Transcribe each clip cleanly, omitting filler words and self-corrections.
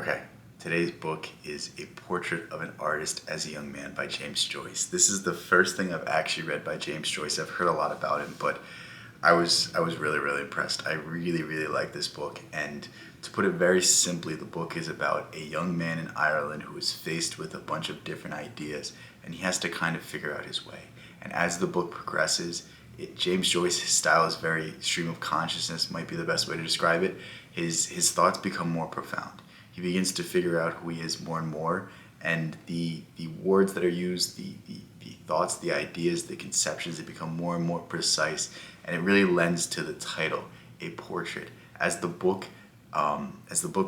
Okay, today's book is A Portrait of an Artist as a Young Man by James Joyce. This is the first thing I've actually read by James Joyce. I've heard a lot about him, but I was really impressed. I really like this book, and to put it very simply, the book is about a young man in Ireland who is faced with a bunch of different ideas, and he has to kind of figure out his way. And as the book progresses, James Joyce's style is very stream of consciousness, might be the best way to describe it. His thoughts become more profound. He begins to figure out who he is more and more, and the words that are used, the thoughts, the ideas, the conceptions, they become more and more precise, and it really lends to the title, A Portrait. As the book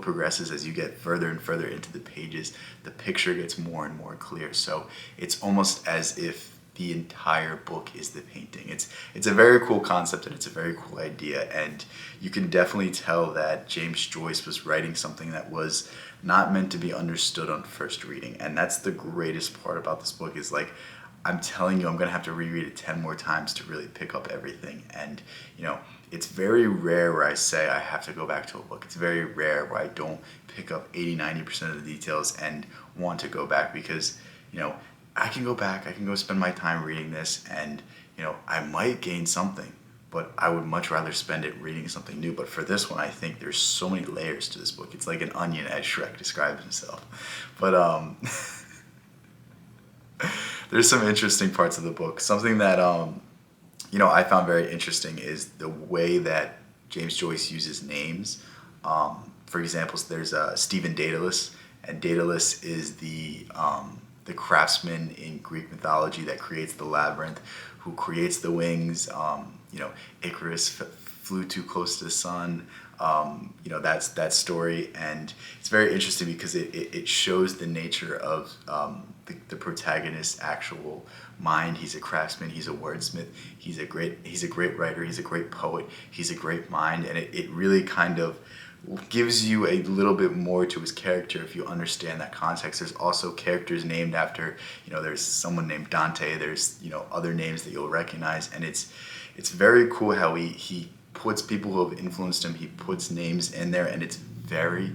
progresses, as you get further and further into the pages, the picture gets more and more clear. So it's almost as if the entire book is the painting. It's a very cool concept, and it's a very cool idea, and you can definitely tell that James Joyce was writing something that was not meant to be understood on first reading. And that's the greatest part about this book, is like, I'm telling you, I'm gonna have to reread it 10 more times to really pick up everything. And it's very rare where I say I have to go back to a book. It's very rare where I don't pick up 80-90% of the details and want to go back, because I can go back, I can go spend my time reading this, and I might gain something, but I would much rather spend it reading something new. But for this one, I think there's so many layers to this book. It's like an onion, as Shrek describes himself. But there's some interesting parts of the book. Something that I found very interesting is the way that James Joyce uses names. For example, there's Stephen Daedalus, and Daedalus is the craftsman in Greek mythology that creates the labyrinth, who creates the wings. Icarus flew too close to the sun. That's that story, and it's very interesting because it shows the nature of the protagonist's actual mind. He's a craftsman, he's a wordsmith, he's a great writer, he's a great poet, he's a great mind, and it really kind of gives you a little bit more to his character if you understand that context. There's also characters named after, there's someone named Dante, there's, other names that you'll recognize, and it's very cool how he puts people who have influenced him, he puts names in there, and it's very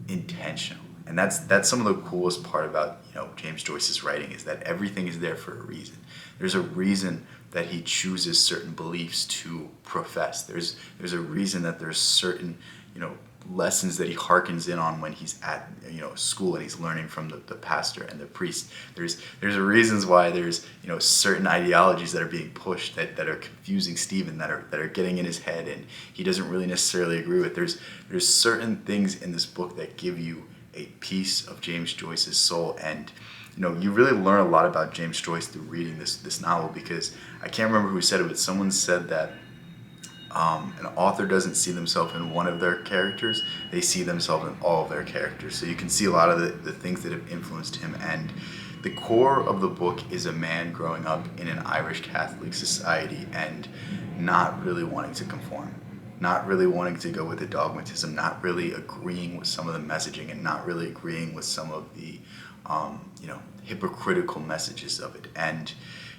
intentional. And that's some of the coolest part about James Joyce's writing, is that everything is there for a reason. There's a reason that he chooses certain beliefs to profess. There's a reason that there's certain lessons that he harkens in on when he's at school and he's learning from the pastor and the priest. There's reasons why there's certain ideologies that are being pushed that are confusing Stephen, that are getting in his head, and he doesn't really necessarily agree with. There's certain things in this book that give you a piece of James Joyce's soul, and you really learn a lot about James Joyce through reading this novel, because I can't remember who said it, but someone said that an author doesn't see themselves in one of their characters, they see themselves in all of their characters. So you can see a lot of the things that have influenced him, and the core of the book is a man growing up in an Irish Catholic society and not really wanting to conform, not really wanting to go with the dogmatism, not really agreeing with some of the messaging, and not really agreeing with some of the hypocritical messages of it. And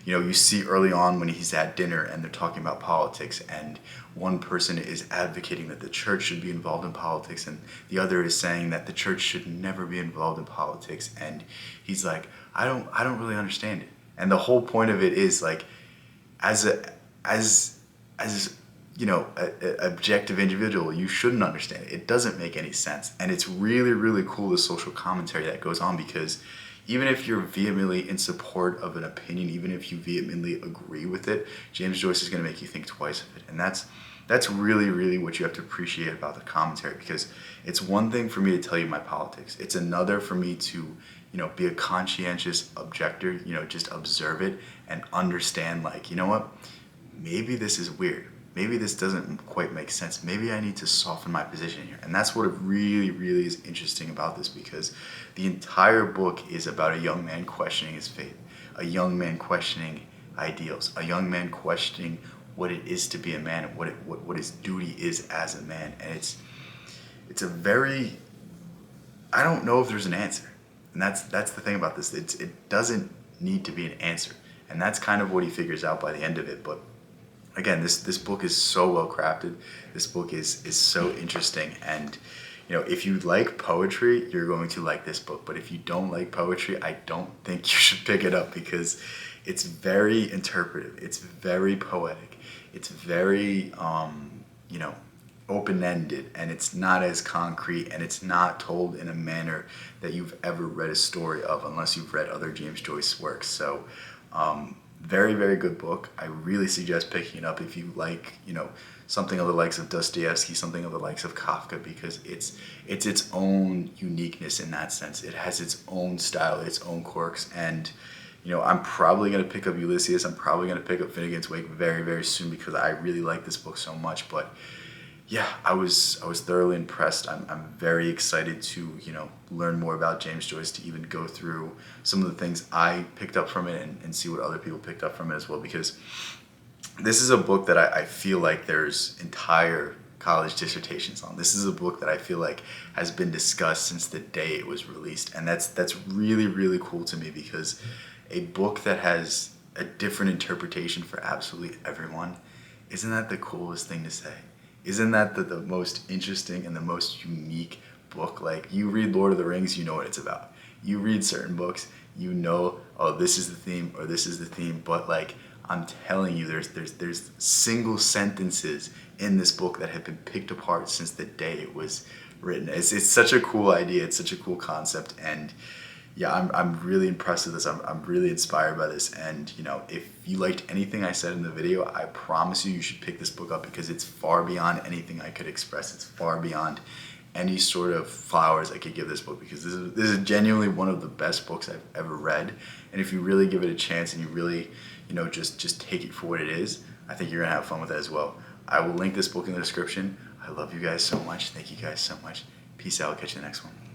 you see early on when he's at dinner and they're talking about politics, and one person is advocating that the church should be involved in politics, and the other is saying that the church should never be involved in politics, and he's like, I don't really understand it. And the whole point of it is, like, as an objective individual, you shouldn't understand it. It doesn't make any sense. And it's really cool, the social commentary that goes on, because even if you're vehemently in support of an opinion, even if you vehemently agree with it, James Joyce is going to make you think twice of it. And that's really what you have to appreciate about the commentary, because it's one thing for me to tell you my politics. It's another for me to be a conscientious objector, just observe it and understand, like, what, maybe this is weird. Maybe this doesn't quite make sense. Maybe I need to soften my position here. And that's what really is interesting about this, because the entire book is about a young man questioning his faith, a young man questioning ideals, a young man questioning what it is to be a man, and what his duty is as a man. And it's a very, I don't know if there's an answer. And that's the thing about this. It doesn't need to be an answer. And that's kind of what he figures out by the end of it. But again, this book is so well crafted. This book is so interesting, and if you like poetry, you're going to like this book. But if you don't like poetry, I don't think you should pick it up, because it's very interpretive. It's very poetic. It's very, open-ended, and it's not as concrete, and it's not told in a manner that you've ever read a story of, unless you've read other James Joyce works. So very, very good book. I really suggest picking it up if you like, something of the likes of Dostoevsky, something of the likes of Kafka, because it's its own uniqueness in that sense. It has its own style, its own quirks, and I'm probably going to pick up Ulysses. I'm probably going to pick up Finnegan's Wake very, very soon, because I really like this book so much. But yeah, I was thoroughly impressed. I'm very excited to learn more about James Joyce, to even go through some of the things I picked up from it, and see what other people picked up from it as well, because this is a book that I feel like there's entire college dissertations on. This is a book that I feel like has been discussed since the day it was released, and that's really, really cool to me, because a book that has a different interpretation for absolutely everyone, isn't that the coolest thing to say? Isn't that the most interesting and the most unique book? Like, you read Lord of the Rings, you know what it's about. You read certain books, oh, this is the theme, or this is the theme, but like, I'm telling you, there's single sentences in this book that have been picked apart since the day it was written. It's such a cool idea, it's such a cool concept, and yeah, I'm really impressed with this. I'm really inspired by this, and if you liked anything I said in the video, I promise you should pick this book up, because it's far beyond anything I could express. It's far beyond any sort of flowers I could give this book, because this is genuinely one of the best books I've ever read. And if you really give it a chance, and you really just take it for what it is, I think you're gonna have fun with it as well. I will link this book in the description. I love you guys so much. Thank you guys so much. Peace out. Catch you in the next one.